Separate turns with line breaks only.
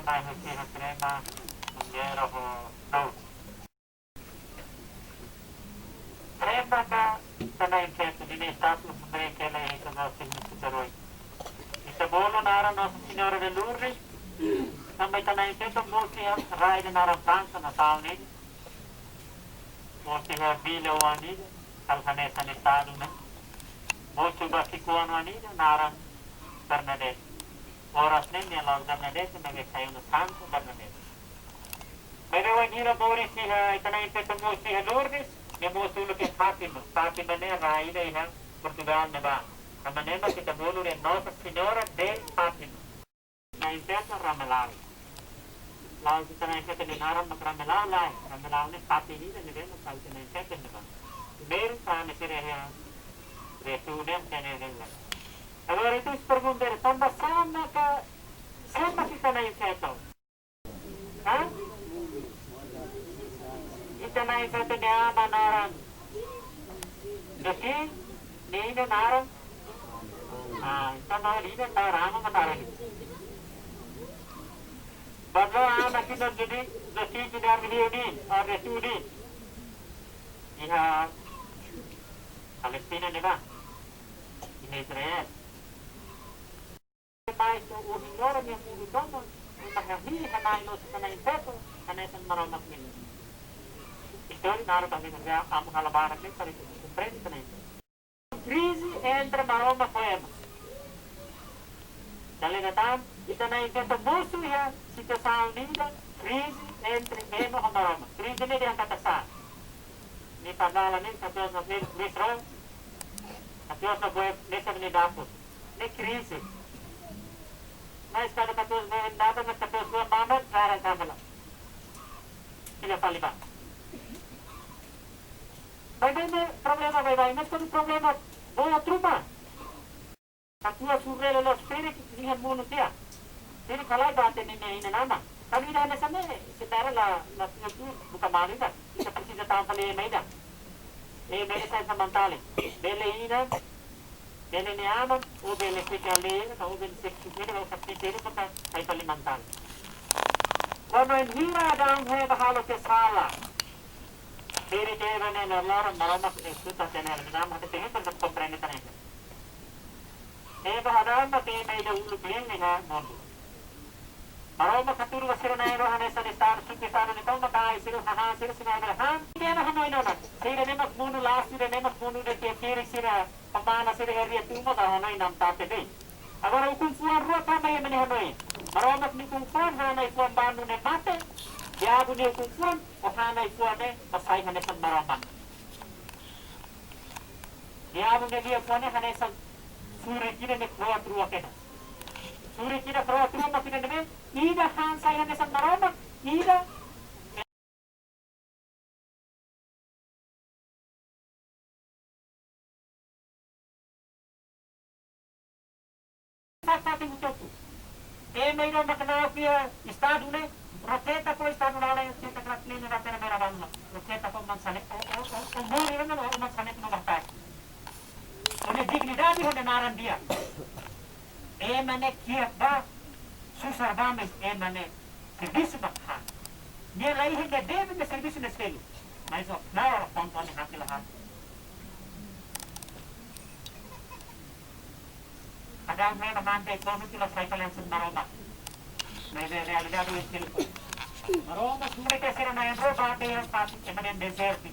may husina crema, mundiera ho no. Crema ka tanay keto din status break la ito no significaroi. Isabolo nara no Signore de Lourdes, may tanay keto mosi rai de nara Franza na taonin. Mosi ha bile wanid, kalhanesa ne estado ne. Mosi ba sikuan wanid nara Bernadette. Oras ne la Bernadette nage sayo no Santo Bernadette. Pero wanira Boris ha tanay keto mosi ha Lourdes. May muso ulo kay Fatima. Fatima na rai na ihang Portugal na ba? Kamanema kita bolo rin Nossa Senhora de Fatima. Na impeta Ramalao. Lao kita na impeta ni Naram Ramalao lai. Ramalao ni Fatima ni na rin ang kita na impeta na ba? Meron pa na sila yung retunem kaya na lang. Agora ito is perguntar, tanda sama kita na impeta? Ha? Ito na impeta niya manaran. Kasi, nino naran. Ito na nino naran ang manaran. Bago ang nakinan jadi, kasi tidak miliunin, resunin. Iha, Palestina di ba? In Israel. Tayo sa uhingora niya sa ulidono, ang nakahihi na nailo sa kanayang peto, kanayang maramak nila. Ito, naroon kami ang halabaran din para comprende ka na ito. Crise entre maroma poema. Dalinatan, ito na ito sa buso yan, sitwasyon nila, crise entre memo ang maroma. Crise nila ang katasa. Ni pagdala nila sa Diyos na Misro, at Diyos na buhay, nisa ni Dapos. Ni crise. Nais ka na katos mo yung dapat na katos mo ang mamad, sarang kamala. Sila paliba. Bagaimana problema bagaimana? Mas kami problema bola trupa. Katua surrelo los pere lihat bunuh dia. Jadi kalau bate ni ina nama. Kami dah na sana setara la tu bukan malu kan. Kita pergi datang kali Maida. Maida saya samantale. Bele ina. Bele ni aman. O bele sekali. Kau bele sekali. Kau sakti teri kata saya palimantal. Kalau hira dalam hai bahalo ke salah. Diri deva ne nallara maroma suta tenel minam hate tehe per comprende tane. Eva hadan ma te mai da ulu bien ne ha mondo. Maroma katuru wasira na ero hane sa star suke sara ne tong makai siru ha siru sina na ha. Ide na hano ino na. Sira ne mak munu last sira ne mak munu de te kiri sira pamana sira heria tumo da hano inam tate de. Agora ukun fuan ruwa pa mai mene hano in. Maroma ni kun fuan hana fuan banu ne mate. Ya bunyi ukuran, ohana ikuane, pasai hane san maraman. Ya bunyi dia ikuane hane san suri kira ne keluar terua kena. Suri kira keluar terua makin deme, ida han sai hane san maraman, ida. Satu itu. Meron makana kaya estado ne. Roketa ko estado na lang yung kaklatli na natin na meron mo. Roketa ko mansanik. O muli naman o mansanik no baktas. O ne dignidad ho naran dia. Mane kiat ba susar bames mane serviço ba ha. Dia lai hende deve de serviço na esquelo. Mas o na ponto ni hakila ha. Ada may namante ko no kila sai pala sa maroma. May realidad es que Maroma, mereka sira na yan, bro, bakit yung pati, desert.